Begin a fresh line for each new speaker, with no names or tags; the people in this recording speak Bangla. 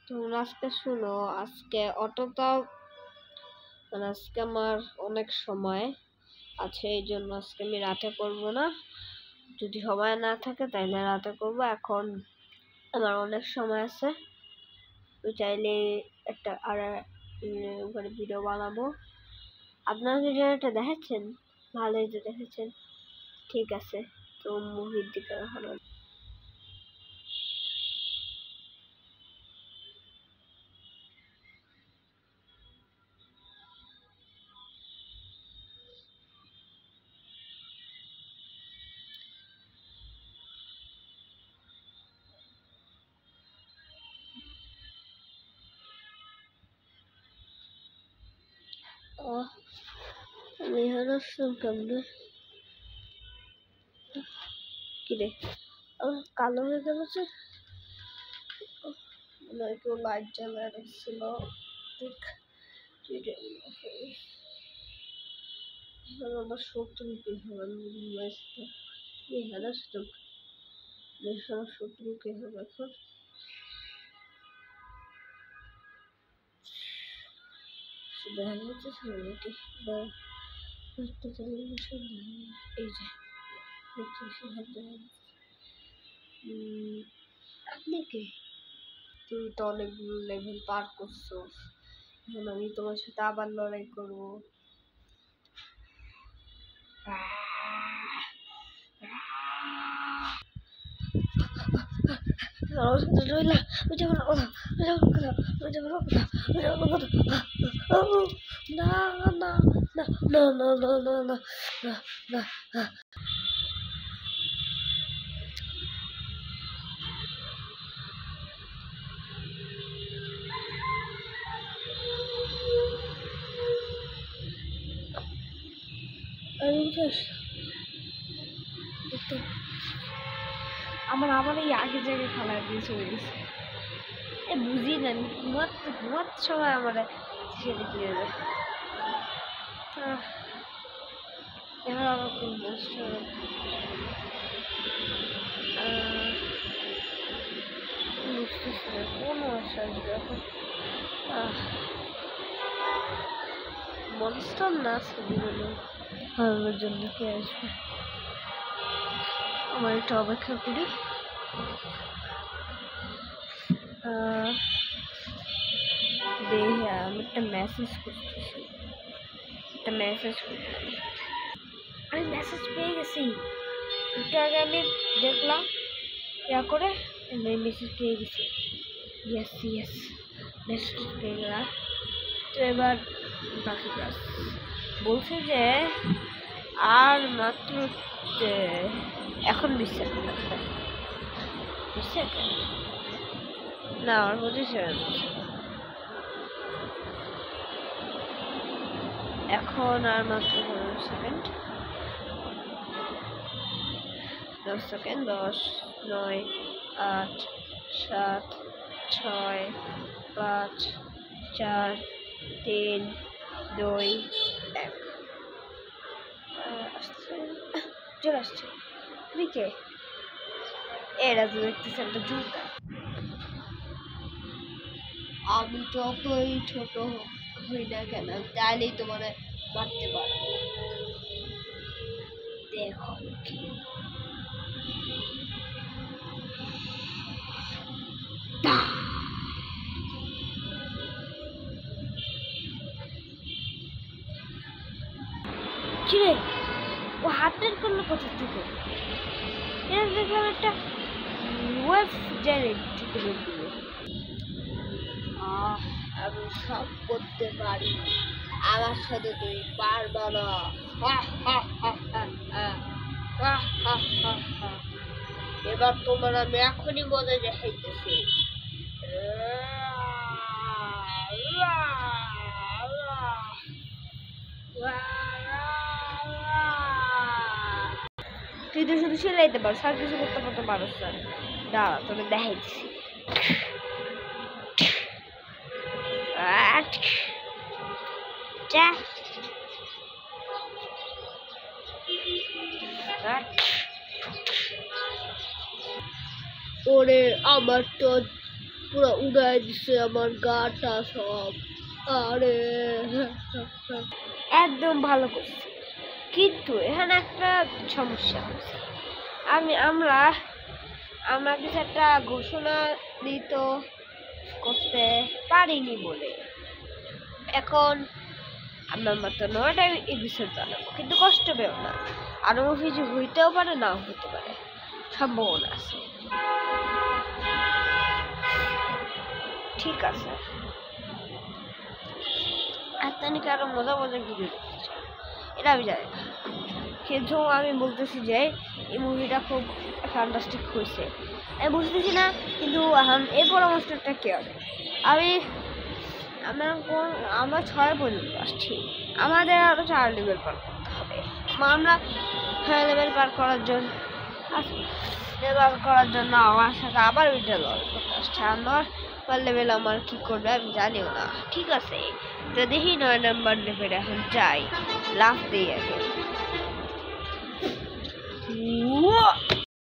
তোমরা আজকে শুনো, আজকে অতটা মানে আজকে আমার অনেক সময় আছে, এই জন্য আজকে আমি রাতে করবো না। যদি সময় না থাকে তাইলে রাতে করবো। এখন আমার অনেক সময় আছে, তো চাইলে একটা আর উপরে ভিডিও বানাবো। আপনারা ভিডিওটা দেখেছেন? ভালোই তো দেখেছেন, ঠিক আছে। তো মুভির দিকে এখন আমি এখানে আসলাম কেমনে? কিরে কালো হয়ে গেল যে? একটু লাইট জ্বালায় রাখছিল, ঠিক আমার শত্রু কি হবে? এখানে আসলাম, আমার শত্রু কে হবে এখন? দেখা যাচ্ছে নাকি? এই যে আপনি কে? তুমি তো অনেকগুলো লেভেল পার করছো, এখন আমি তোমার সাথে আবার লড়াই করবো। আমার আবার এই আগের জায়গায় খেলা দিয়ে চলে গেছে। বুঝি না, ঘুমাতে সময় আমার সেদিক নিয়ে যায়। এবার আবার কোন বুঝতেছি না কোন মাস আসবে এখন। মনস্টার না আসবে জীবনে হারানোর জন্য কে আসবে? আমার একটু অপেক্ষা করি। আমি একটা মেসেজ করতেছি, আমি মেসেজ পেয়ে গেছি। একটু আগে আমি দেখলাম করে মেসেজ পেয়ে গেছি। ইয়েস মেসেজ পেয়ে গেলাম। তো এবার বাকি কাজ বলছে যে আর মাত্র এখন 20 সেকেন্ড আছে। 20 সেকেন্ড না, আমার 25 সেকেন্ড আছে। এখন আর মাত্র 10 সেকেন্ড। 10 সেকেন্ড। 10, 9, 8, 7, 6, 5, 4, 3, 2, 1 আসছে, চলে আসছে। তুমি কে? এরা তো দেখতেছে একটা জুতা। আমি যতই ছোট হই না কেন, চাইলেই তোমার মারতে পারবো। দেখো কিরে, ও হাত বের করলো কোথা থেকে? এরা দেখলাম একটা ওয়েব জেনারেট থেকে বের করলো। আমি সব করতে পারি, আমার সাথে তুই পারবা না। এবার তোমার আমি এখনই মজা দেখাইতেছি। তুই তো শুধু সেলাইতে পারছ, আর কিছু করতে পারছ না। দাঁড়া, তোকে দেখাইছি। ওরে আমার তো পুরো উড়াই দিছে আমার গাটা সব। আরে একদম ভালো করছি, কিন্তু এখানে একটা সমস্যা হচ্ছে। আমরা কিছু একটা ঘোষণা দিত করতে পারিনি বলে এখন আমরা মাত্র 9টা এপিসোড বানাবো, কিন্তু কষ্ট পেও না, আরো কিছু হইতেও পারে, নাও হতে পারে, সম্ভাবনা আছে। ঠিক আছে, আপনাকে আরো মজা মজা ভিডিও দেখতে চাই, এটা আমি জানি না, কিন্তু আমি বলতেছি যে এই মুভিটা খুব ফ্যান্টাস্টিক হয়েছে। আমি বুঝতেছি না কিন্তু এখন এই পরামর্শটা কে হবে। আমরা 6 পর্যন্ত আসছি, আমাদের আরো 4 লেভেল পার করতে হবে। আমরা 6 লেভেল পার করার জন্য আমার সাথে আবার ভিডিও করতে আসছে। আমার লেভেল আমার কি করবে আমি জানিও না। ঠিক আছে, তো দেখি 9 নম্বর লেভেল এখন যাই, লাফ দিই আগে।